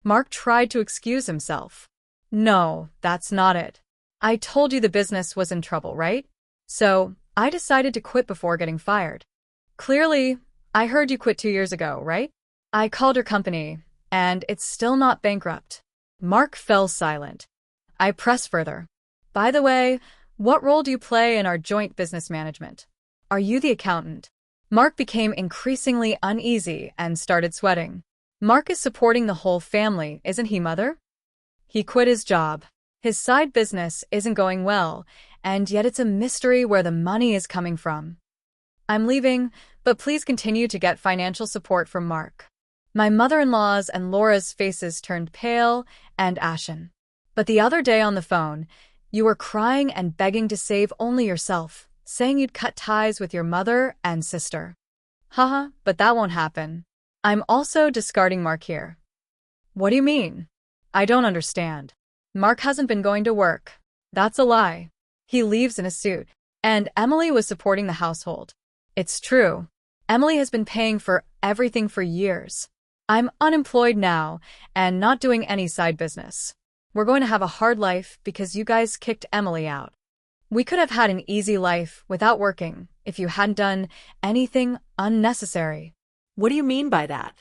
Mark tried to excuse himself. No, that's not it. I told you the business was in trouble, right? So, I decided to quit before getting fired. Clearly, I heard you quit 2 years ago, right? I called your company, and it's still not bankrupt. Mark fell silent. I pressed further. By the way, what role do you play in our joint business management? Are you the accountant? Mark became increasingly uneasy and started sweating. Mark is supporting the whole family, isn't he, mother? He quit his job. His side business isn't going well, and yet it's a mystery where the money is coming from. I'm leaving, but please continue to get financial support from Mark. My mother-in-law's and Laura's faces turned pale and ashen. But the other day on the phone, you were crying and begging to save only yourself, saying you'd cut ties with your mother and sister. Haha, but that won't happen. I'm also discarding Mark here. What do you mean? I don't understand. Mark hasn't been going to work. That's a lie. He leaves in a suit. And Emily was supporting the household. It's true. Emily has been paying for everything for years. I'm unemployed now and not doing any side business. We're going to have a hard life because you guys kicked Emily out. We could have had an easy life without working if you hadn't done anything unnecessary. What do you mean by that?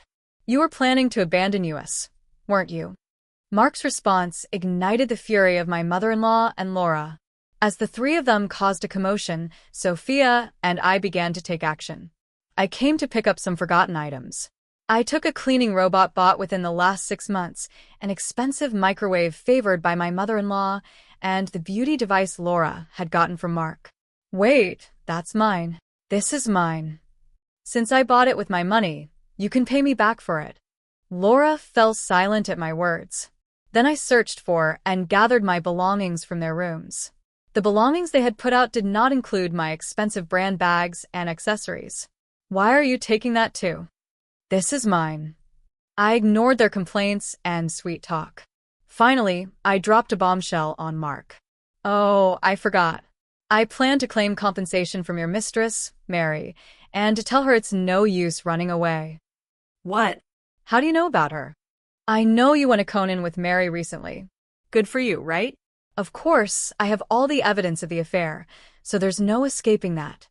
You were planning to abandon us, weren't you? Mark's response ignited the fury of my mother-in-law and Laura. As the three of them caused a commotion, Sophia and I began to take action. I came to pick up some forgotten items. I took a cleaning robot bought within the last 6 months, an expensive microwave favored by my mother-in-law, and the beauty device Laura had gotten from Mark. Wait, that's mine. This is mine. Since I bought it with my money, you can pay me back for it. Laura fell silent at my words. Then I searched for and gathered my belongings from their rooms. The belongings they had put out did not include my expensive brand bags and accessories. Why are you taking that too? This is mine. I ignored their complaints and sweet talk. Finally, I dropped a bombshell on Mark. Oh, I forgot. I plan to claim compensation from your mistress, Mary, and to tell her it's no use running away. What? How do you know about her? I know you went to Conan with Mary recently. Good for you, right? Of course, I have all the evidence of the affair, so there's no escaping that.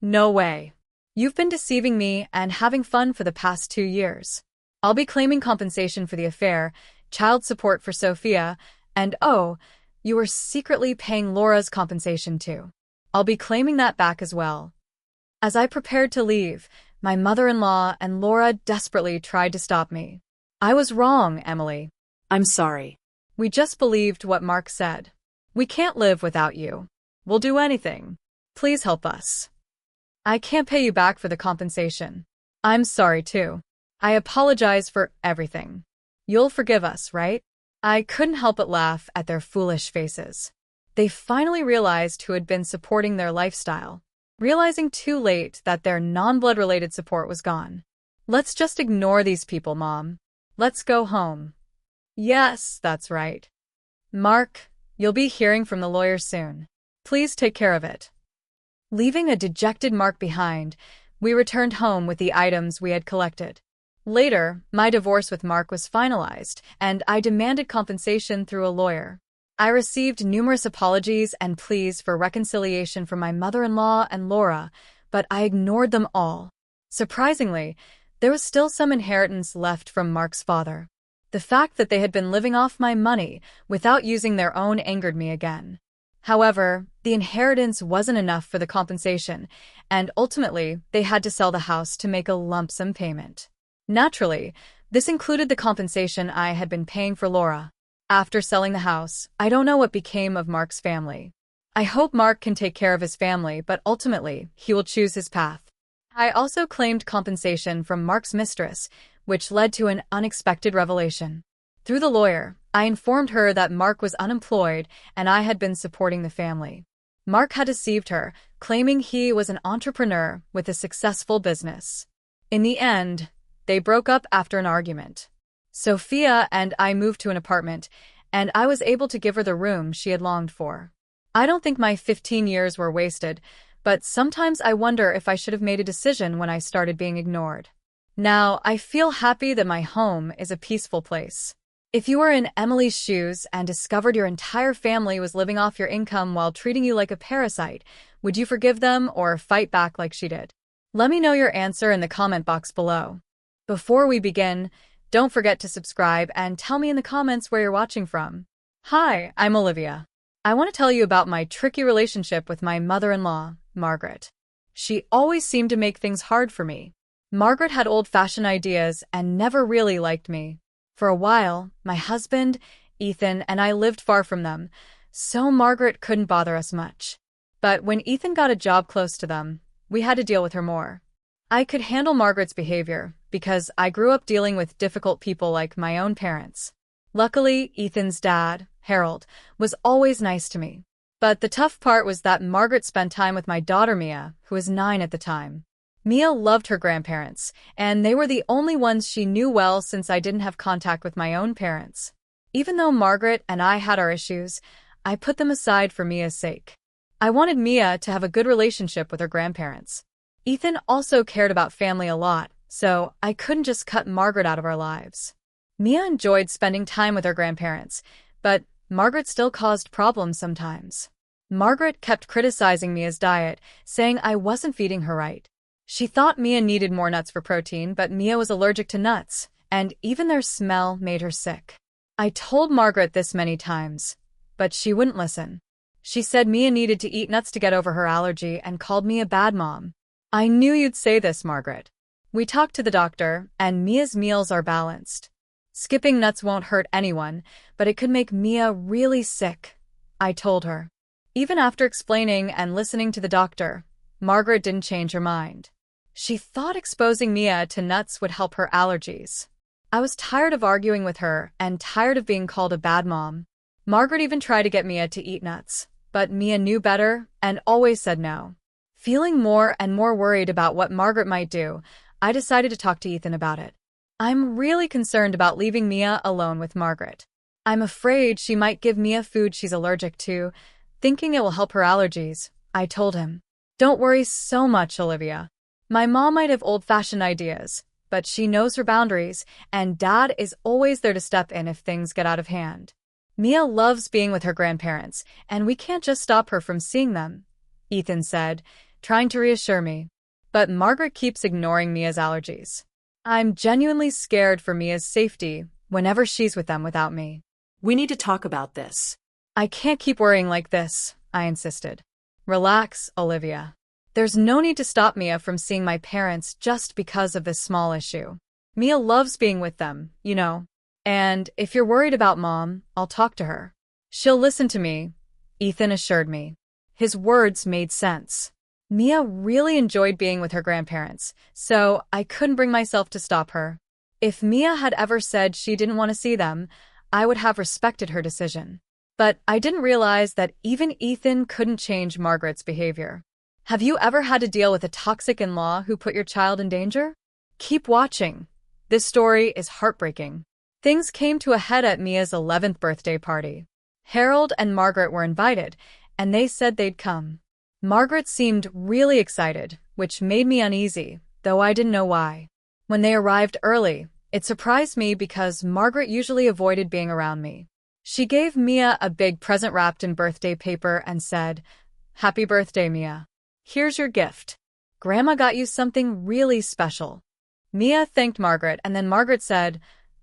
No way. You've been deceiving me and having fun for the past 2 years. I'll be claiming compensation for the affair, child support for Sophia, and oh, you were secretly paying Laura's compensation too. I'll be claiming that back as well. As I prepared to leave, my mother-in-law and Laura desperately tried to stop me. I was wrong, Emily. I'm sorry. We just believed what Mark said. We can't live without you. We'll do anything. Please help us. I can't pay you back for the compensation. I'm sorry too. I apologize for everything. You'll forgive us, right? I couldn't help but laugh at their foolish faces. They finally realized who had been supporting their lifestyle, realizing too late that their non-blood related support was gone. Let's just ignore these people, Mom. Let's go home. Yes, that's right. Mark, you'll be hearing from the lawyer soon. Please take care of it. Leaving a dejected Mark behind, we returned home with the items we had collected. Later, my divorce with Mark was finalized, and I demanded compensation through a lawyer. I received numerous apologies and pleas for reconciliation from my mother-in-law and Laura, but I ignored them all. Surprisingly, there was still some inheritance left from Mark's father. The fact that they had been living off my money without using their own angered me again. However, the inheritance wasn't enough for the compensation, and ultimately, they had to sell the house to make a lump sum payment. Naturally, this included the compensation I had been paying for Laura. After selling the house, I don't know what became of Mark's family. I hope Mark can take care of his family, but ultimately, he will choose his path. I also claimed compensation from Mark's mistress, which led to an unexpected revelation. Through the lawyer, I informed her that Mark was unemployed and I had been supporting the family. Mark had deceived her, claiming he was an entrepreneur with a successful business. In the end, they broke up after an argument. Sophia and I moved to an apartment, and I was able to give her the room she had longed for. I don't think my 15 years were wasted, but sometimes I wonder if I should have made a decision when I started being ignored. Now, I feel happy that my home is a peaceful place. If you were in Emily's shoes and discovered your entire family was living off your income while treating you like a parasite, would you forgive them or fight back like she did? Let me know your answer in the comment box below. Before we begin, don't forget to subscribe and tell me in the comments where you're watching from. Hi, I'm Olivia. I want to tell you about my tricky relationship with my mother-in-law, Margaret. She always seemed to make things hard for me. Margaret had old-fashioned ideas and never really liked me. For a while, my husband, Ethan, and I lived far from them, so Margaret couldn't bother us much. But when Ethan got a job close to them, we had to deal with her more. I could handle Margaret's behavior because I grew up dealing with difficult people like my own parents. Luckily, Ethan's dad, Harold, was always nice to me. But the tough part was that Margaret spent time with my daughter Mia, who was 9 at the time. Mia loved her grandparents, and they were the only ones she knew well since I didn't have contact with my own parents. Even though Margaret and I had our issues, I put them aside for Mia's sake. I wanted Mia to have a good relationship with her grandparents. Ethan also cared about family a lot, so I couldn't just cut Margaret out of our lives. Mia enjoyed spending time with her grandparents, but Margaret still caused problems sometimes. Margaret kept criticizing Mia's diet, saying I wasn't feeding her right. She thought Mia needed more nuts for protein, but Mia was allergic to nuts, and even their smell made her sick. I told Margaret this many times, but she wouldn't listen. She said Mia needed to eat nuts to get over her allergy and called me a bad mom. I knew you'd say this, Margaret. We talked to the doctor, and Mia's meals are balanced. Skipping nuts won't hurt anyone, but it could make Mia really sick, I told her. Even after explaining and listening to the doctor, Margaret didn't change her mind. She thought exposing Mia to nuts would help her allergies. I was tired of arguing with her and tired of being called a bad mom. Margaret even tried to get Mia to eat nuts, but Mia knew better and always said no. Feeling more and more worried about what Margaret might do, I decided to talk to Ethan about it. I'm really concerned about leaving Mia alone with Margaret. I'm afraid she might give Mia food she's allergic to, thinking it will help her allergies, I told him. Don't worry so much, Olivia. My mom might have old-fashioned ideas, but she knows her boundaries, and Dad is always there to step in if things get out of hand. Mia loves being with her grandparents, and we can't just stop her from seeing them, Ethan said, trying to reassure me. But Margaret keeps ignoring Mia's allergies. I'm genuinely scared for Mia's safety whenever she's with them without me. We need to talk about this. I can't keep worrying like this, I insisted. Relax, Olivia. There's no need to stop Mia from seeing my parents just because of this small issue. Mia loves being with them, you know. And if you're worried about Mom, I'll talk to her. She'll listen to me, Ethan assured me. His words made sense. Mia really enjoyed being with her grandparents, so I couldn't bring myself to stop her. If Mia had ever said she didn't want to see them, I would have respected her decision. But I didn't realize that even Ethan couldn't change Margaret's behavior. Have you ever had to deal with a toxic in-law who put your child in danger? Keep watching. This story is heartbreaking. Things came to a head at Mia's 11th birthday party. Harold and Margaret were invited, and they said they'd come. Margaret seemed really excited, which made me uneasy, though I didn't know why. When they arrived early, it surprised me because Margaret usually avoided being around me. She gave Mia a big present wrapped in birthday paper and said, "Happy birthday, Mia. Here's your gift. Grandma got you something really special." Mia thanked Margaret, and then Margaret said,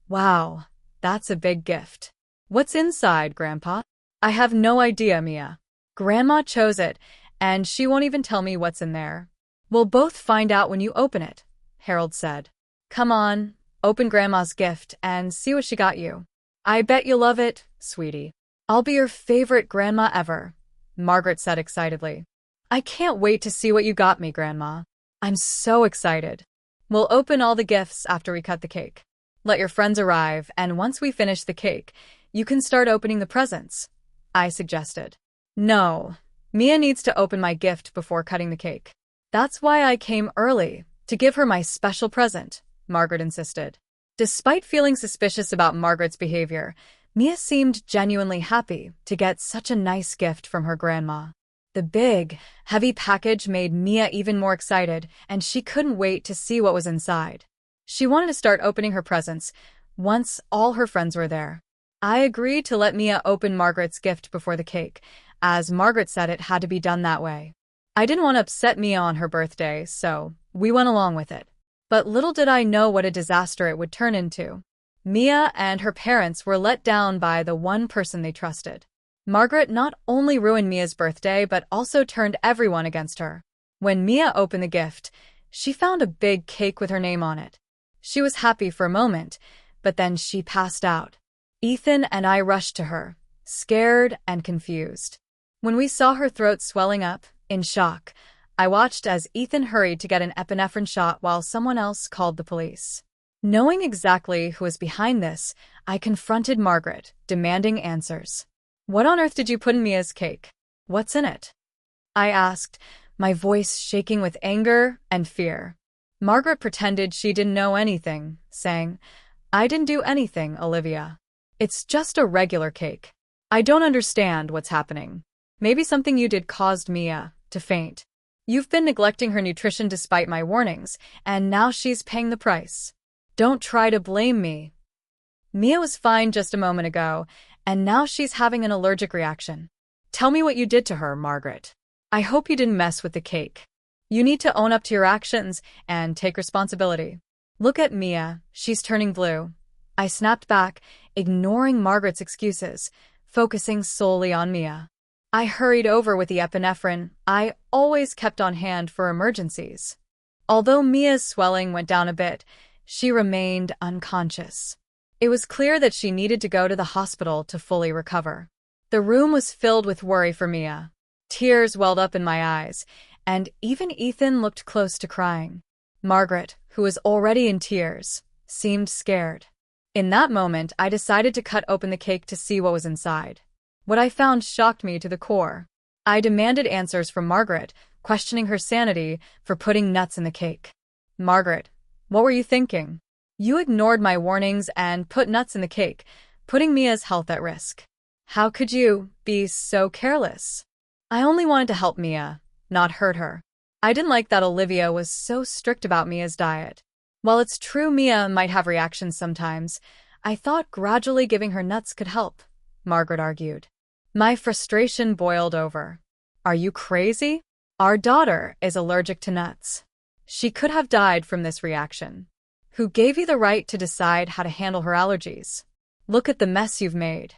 "Wow, that's a big gift. What's inside, Grandpa?" "I have no idea, Mia. Grandma chose it, and she won't even tell me what's in there." "We'll both find out when you open it," Harold said. "Come on, open Grandma's gift and see what she got you. I bet you'll love it, sweetie." "I'll be your favorite grandma ever," Margaret said excitedly. "I can't wait to see what you got me, Grandma. I'm so excited. We'll open all the gifts after we cut the cake. Let your friends arrive, and once we finish the cake, you can start opening the presents," I suggested. "No, Mia needs to open my gift before cutting the cake. That's why I came early, to give her my special present," Margaret insisted. Despite feeling suspicious about Margaret's behavior, Mia seemed genuinely happy to get such a nice gift from her grandma. The big, heavy package made Mia even more excited, and she couldn't wait to see what was inside. She wanted to start opening her presents once all her friends were there. I agreed to let Mia open Margaret's gift before the cake, as Margaret said it had to be done that way. I didn't want to upset Mia on her birthday, so we went along with it. But little did I know what a disaster it would turn into. Mia and her parents were let down by the one person they trusted. Margaret not only ruined Mia's birthday, but also turned everyone against her. When Mia opened the gift, she found a big cake with her name on it. She was happy for a moment, but then she passed out. Ethan and I rushed to her, scared and confused. When we saw her throat swelling up, in shock, I watched as Ethan hurried to get an epinephrine shot while someone else called the police. Knowing exactly who was behind this, I confronted Margaret, demanding answers. "What on earth did you put in Mia's cake? What's in it?" I asked, my voice shaking with anger and fear. Margaret pretended she didn't know anything, saying, "I didn't do anything, Olivia. It's just a regular cake. I don't understand what's happening. Maybe something you did caused Mia to faint. You've been neglecting her nutrition despite my warnings, and now she's paying the price. Don't try to blame me. Mia was fine just a moment ago, and now she's having an allergic reaction. Tell me what you did to her, Margaret. I hope you didn't mess with the cake. You need to own up to your actions and take responsibility. Look at Mia, she's turning blue." I snapped back, ignoring Margaret's excuses, focusing solely on Mia. I hurried over with the epinephrine I always kept on hand for emergencies. Although Mia's swelling went down a bit, she remained unconscious. It was clear that she needed to go to the hospital to fully recover. The room was filled with worry for Mia. Tears welled up in my eyes, and even Ethan looked close to crying. Margaret, who was already in tears, seemed scared. In that moment, I decided to cut open the cake to see what was inside. What I found shocked me to the core. I demanded answers from Margaret, questioning her sanity for putting nuts in the cake. "Margaret, what were you thinking? You ignored my warnings and put nuts in the cake, putting Mia's health at risk. How could you be so careless?" I only wanted to help Mia, not hurt her. I didn't like that Olivia was so strict about Mia's diet. While it's true Mia might have reactions sometimes, I thought gradually giving her nuts could help, Margaret argued. My frustration boiled over. Are you crazy? Our daughter is allergic to nuts. She could have died from this reaction. Who gave you the right to decide how to handle her allergies? Look at the mess you've made.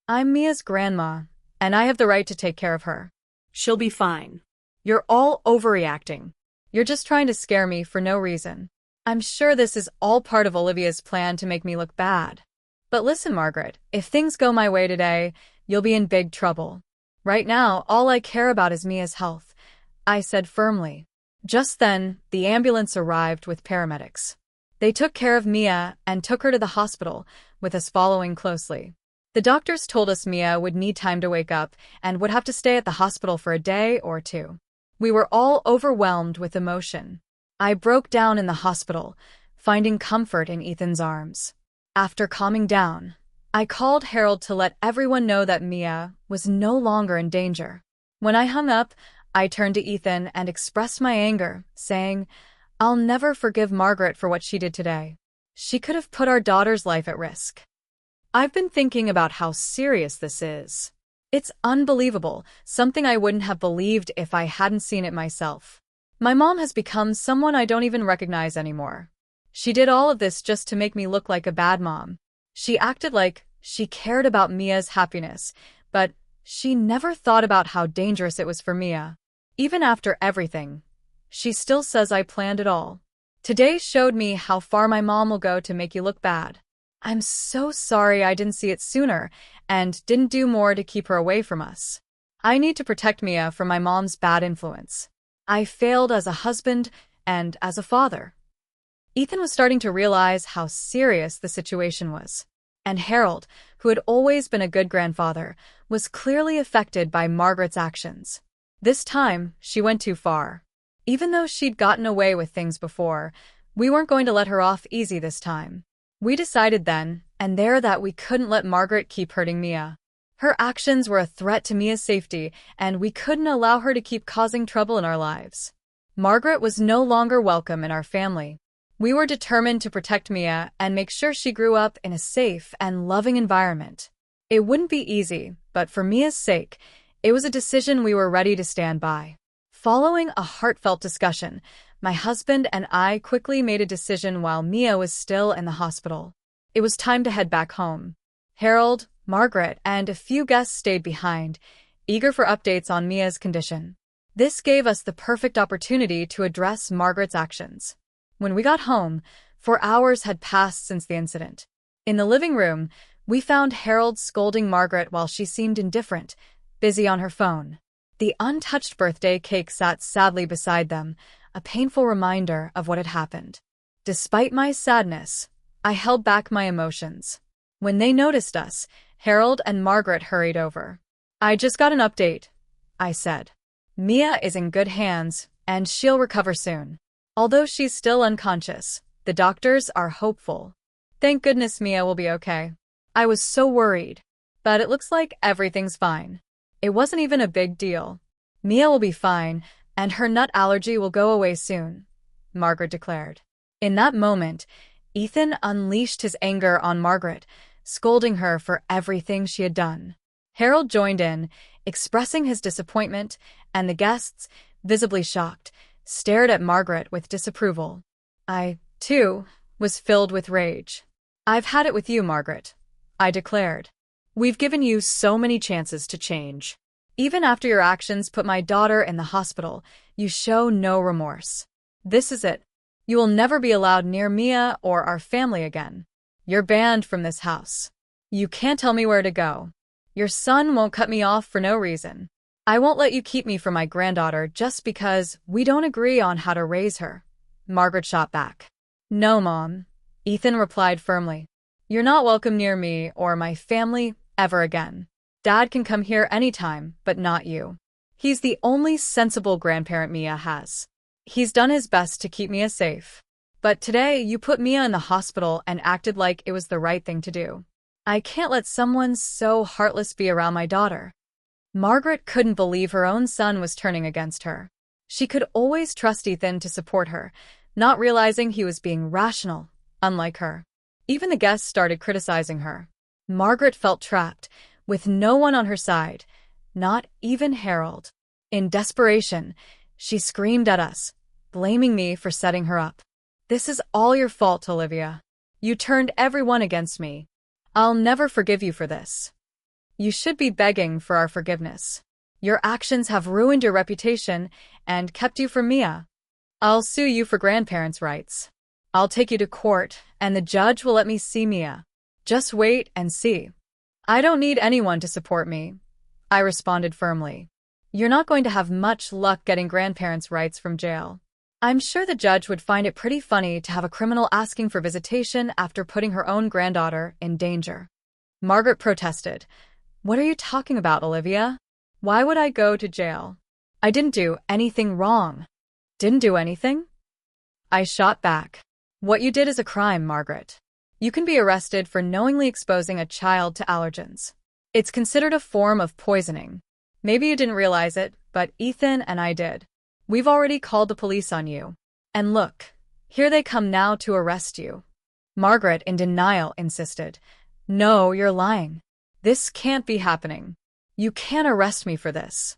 I'm Mia's grandma, and I have the right to take care of her. She'll be fine. You're all overreacting. You're just trying to scare me for no reason. I'm sure this is all part of Olivia's plan to make me look bad. But listen, Margaret, if things go my way today, you'll be in big trouble. Right now, all I care about is Mia's health, I said firmly. Just then, the ambulance arrived with paramedics. They took care of Mia and took her to the hospital, with us following closely. The doctors told us Mia would need time to wake up and would have to stay at the hospital for a day or two. We were all overwhelmed with emotion. I broke down in the hospital, finding comfort in Ethan's arms. After calming down, I called Harold to let everyone know that Mia was no longer in danger. When I hung up, I turned to Ethan and expressed my anger, saying, "I'll never forgive Margaret for what she did today. She could have put our daughter's life at risk. I've been thinking about how serious this is. It's unbelievable, something I wouldn't have believed if I hadn't seen it myself. My mom has become someone I don't even recognize anymore. She did all of this just to make me look like a bad mom. She acted like she cared about Mia's happiness, but she never thought about how dangerous it was for Mia. Even after everything, she still says I planned it all. Today showed me how far my mom will go to make you look bad. I'm so sorry I didn't see it sooner and didn't do more to keep her away from us. I need to protect Mia from my mom's bad influence. I failed as a husband and as a father." Ethan was starting to realize how serious the situation was. And Harold, who had always been a good grandfather, was clearly affected by Margaret's actions. This time, she went too far. Even though she'd gotten away with things before, we weren't going to let her off easy this time. We decided then and there that we couldn't let Margaret keep hurting Mia. Her actions were a threat to Mia's safety, and we couldn't allow her to keep causing trouble in our lives. Margaret was no longer welcome in our family. We were determined to protect Mia and make sure she grew up in a safe and loving environment. It wouldn't be easy, but for Mia's sake, it was a decision we were ready to stand by. Following a heartfelt discussion, my husband and I quickly made a decision while Mia was still in the hospital. It was time to head back home. Harold, Margaret, and a few guests stayed behind, eager for updates on Mia's condition. This gave us the perfect opportunity to address Margaret's actions. When we got home, 4 hours had passed since the incident. In the living room, we found Harold scolding Margaret while she seemed indifferent, busy on her phone. The untouched birthday cake sat sadly beside them, a painful reminder of what had happened. Despite my sadness, I held back my emotions. When they noticed us, Harold and Margaret hurried over. "I just got an update," I said. "Mia is in good hands, and she'll recover soon. Although she's still unconscious, the doctors are hopeful. Thank goodness Mia will be okay. I was so worried, but it looks like everything's fine. It wasn't even a big deal. Mia will be fine, and her nut allergy will go away soon," Margaret declared. In that moment, Ethan unleashed his anger on Margaret, scolding her for everything she had done. Harold joined in, expressing his disappointment, and the guests, visibly shocked, stared at Margaret with disapproval. I, too, was filled with rage. "I've had it with you, Margaret," I declared. "We've given you so many chances to change. Even after your actions put my daughter in the hospital, you show no remorse. This is it. You will never be allowed near Mia or our family again. You're banned from this house. You can't tell me where to go. Your son won't cut me off for no reason. I won't let you keep me from my granddaughter just because we don't agree on how to raise her," Margaret shot back. "No, Mom," Ethan replied firmly. "You're not welcome near me or my family ever again. Dad can come here anytime, but not you. He's the only sensible grandparent Mia has. He's done his best to keep Mia safe. But today you put Mia in the hospital and acted like it was the right thing to do. I can't let someone so heartless be around my daughter." Margaret couldn't believe her own son was turning against her. She could always trust Ethan to support her, not realizing he was being rational, unlike her. Even the guests started criticizing her. Margaret felt trapped, with no one on her side, not even Harold. In desperation, she screamed at us, blaming me for setting her up. "This is all your fault, Olivia. You turned everyone against me. I'll never forgive you for this. You should be begging for our forgiveness. Your actions have ruined your reputation and kept you from Mia. I'll sue you for grandparents' rights. I'll take you to court, and the judge will let me see Mia. Just wait and see." "I don't need anyone to support me," I responded firmly. "You're not going to have much luck getting grandparents' rights from jail. I'm sure the judge would find it pretty funny to have a criminal asking for visitation after putting her own granddaughter in danger." Margaret protested. "What are you talking about, Olivia? Why would I go to jail? I didn't do anything wrong." "Didn't do anything?" I shot back. "What you did is a crime, Margaret. You can be arrested for knowingly exposing a child to allergens. It's considered a form of poisoning. Maybe you didn't realize it, but Ethan and I did. We've already called the police on you. And look, here they come now to arrest you." Margaret, in denial, insisted. "No, you're lying. This can't be happening. You can't arrest me for this."